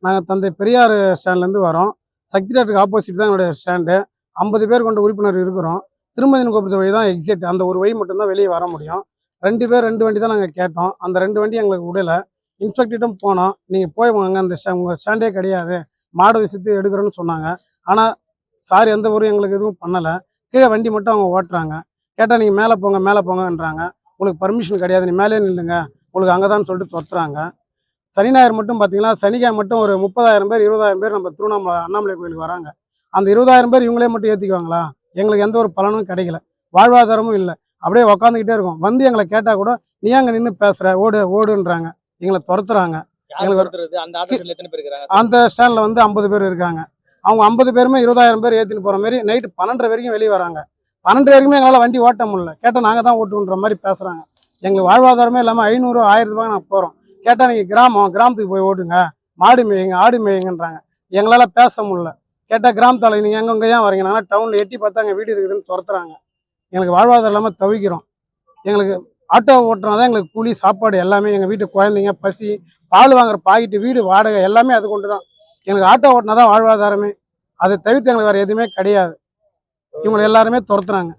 நாங்கள் தந்தை பெரியார் ஸ்டாண்ட்லேருந்து வரோம். சக்தி தேட்டருக்கு ஆப்போசிட் தான் எங்களுடைய ஸ்டாண்டு. 50 பேர் கொண்ட உறுப்பினர் இருக்கிறோம். திருமதியின் கோபுரத்து வழி தான் எக்ஸிட். அந்த ஒரு வழி மட்டும்தான் வெளியே வர முடியும். 2 பேர் 2 வண்டி தான் நாங்கள் கேட்டோம். அந்த 2 வண்டி எங்களுக்கு விடல. இன்ஸ்பெக்டர்ட்டும் போனோம். நீங்கள் போய் வாங்க, அந்த உங்கள் ஸ்டாண்டே கிடையாது, மாடு சுற்றி எடுக்கிறோன்னு சொன்னாங்க. ஆனால் சார் எந்த ஊரும் எங்களுக்கு எதுவும் பண்ணலை. கீழே வண்டி மட்டும் அவங்க ஓட்டுறாங்க. கேட்டால் நீங்கள் மேலே போங்க மேலே போங்கன்றாங்க. உங்களுக்கு பர்மிஷன் கிடையாது, நீ மேலே நில்லுங்க, உங்களுக்கு அங்கே தான் சொல்லிட்டு துரத்துறாங்க. சனி ஞாயிறு மட்டும் பார்த்தீங்கன்னா, சனிக்கிழமை மட்டும் ஒரு 30,000 பேர் 20,000 பேர் நம்ம திருவண்ணாமலை அண்ணாமலை கோயிலுக்கு வராங்க. அந்த 20,000 பேர் இவங்களே மட்டும் ஏற்றிக்குவாங்களா? எங்களுக்கு எந்த ஒரு பலனும் கிடைக்கல, வாழ்வாதாரமும் இல்லை. அப்படியே உக்காந்துக்கிட்டே இருக்கும். வந்து எங்களை கேட்டால் கூட நீ அங்கே நின்று பேசுகிற, ஓடு ஓடுன்றாங்க. எங்களை துரத்துறாங்க. அந்த ஸ்டாண்டில் வந்து 50 பேர் இருக்காங்க. அவங்க 50 பேருமே 20,000 பேர் ஏற்றின்னு போகிற மாதிரி நைட்டு 12:30 வரைக்கும் வெளியே வராங்க. 12 வரைக்குமே எங்களால் வண்டி ஓட்ட முடியல. கேட்டால் நாங்கள் தான் ஓட்டுன்ற மாதிரி பேசுகிறாங்க. எங்களுக்கு வாழ்வாதாரமே இல்லாமல் 500 1000 ரூபாய் நாங்கள் போகிறோம். கேட்டால் நீங்கள் கிராமத்துக்கு போய் ஓட்டுங்க, மாடு மேயுங்க ஆடு மேயுங்கன்றாங்க. எங்களால் பேச முடியல. கேட்டால் கிராமத்தால் நீங்கள் எங்கே ஏன் வரீங்க? நாங்கள் டவுனில் எட்டி பார்த்தா அங்கே வீடு இருக்குதுன்னு துரத்துறாங்க. எங்களுக்கு வாழ்வாதாரம் இல்லாமல் தவிக்கிறோம். எங்களுக்கு ஆட்டோ ஓட்டுனா தான் எங்களுக்கு கூலி சாப்பாடு எல்லாமே. எங்கள் வீட்டு குழந்தைங்க பசி, பால் வாங்குற பாக்கெட்டு, வீடு வாடகை எல்லாமே அது கொண்டு தான். எங்களுக்கு ஆட்டோ ஓட்டினா தான் வாழ்வாதாரமே. அதை தவிர்த்து எங்களுக்கு வேறு எதுவுமே கிடையாது. இவங்களை எல்லாருமே துரத்துறாங்க.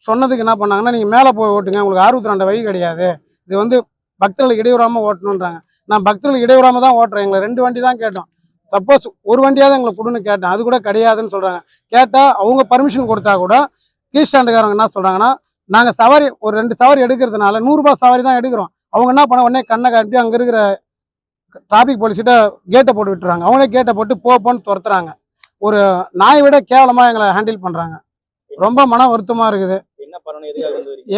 சொன்னதுக்கு என்ன பண்ணாங்கன்னா, நீங்கள் மேலே போய் ஓட்டுங்க, உங்களுக்கு 62 வழி கிடையாது, இது வந்து பக்தர்களுக்கு இடையூறாமல் ஓட்டணுன்றாங்க. நான் பக்தர்களுக்கு இடையூறாமல் தான் ஓட்டுறேன். எங்களை 2 வண்டி தான் கேட்டோம். சப்போஸ் ஒரு வண்டியாவது எங்களுக்கு கொடுன்னு கேட்டேன், அது கூட கிடையாதுன்னு சொல்கிறாங்க. கேட்டால் அவங்க பர்மிஷன் கொடுத்தா கூட கீ ஸ்டாண்டுக்காரங்க என்ன சொல்கிறாங்கன்னா, நாங்கள் சவாரி ஒரு 2 சவாரி எடுக்கிறதுனால 100 ரூபாய் சவாரி தான் எடுக்கிறோம். அவங்க என்ன பண்ண உடனே கண்ணை காட்டி அங்கே இருக்கிற டிராஃபிக் போலீஸ்கிட்ட கேட்டை போட்டு விட்டுறாங்க. அவங்களே கேட்டை போட்டு போன்னு துரத்துறாங்க. ஒரு நாயை விட கேவலமாக எங்களை ஹேண்டில் பண்ணுறாங்க. ரொம்ப மன வருத்தமாக இருக்குது.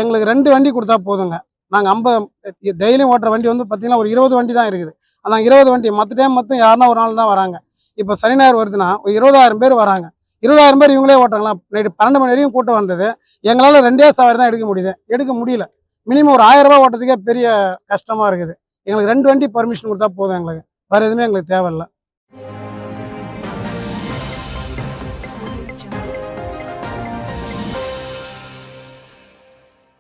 எங்களுக்கு 2 வண்டி கொடுத்தா போதுங்க. நாங்கள் 50 டெய்லியும் ஓட்டுற வண்டி வந்து பார்த்தீங்கன்னா ஒரு 20 வண்டி தான் இருக்குது. அந்த 20 வண்டி மற்ற டைம் மட்டும் யாருன்னா ஒரு நாள் தான் வராங்க. இப்போ சனி ஞாயிறு வருதுன்னா ஒரு 20,000 பேர் வராங்க. 20,000 பேர் இவங்களே ஓட்டுறாங்களா? நைட்டு 12 மணி வரைக்கும் கூட்டம் வந்தது. எங்களால் 2 சவாரி தான் எடுக்க முடியல. மினிமம் ஒரு 1000 ரூபாய் ஓட்டுறதுக்கே பெரிய கஷ்டமாக இருக்குது. எங்களுக்கு 2 வண்டி பர்மிஷன் கொடுத்தா போதும். எங்களுக்கு வேறு எதுவுமே எங்களுக்கு தேவையில்லை.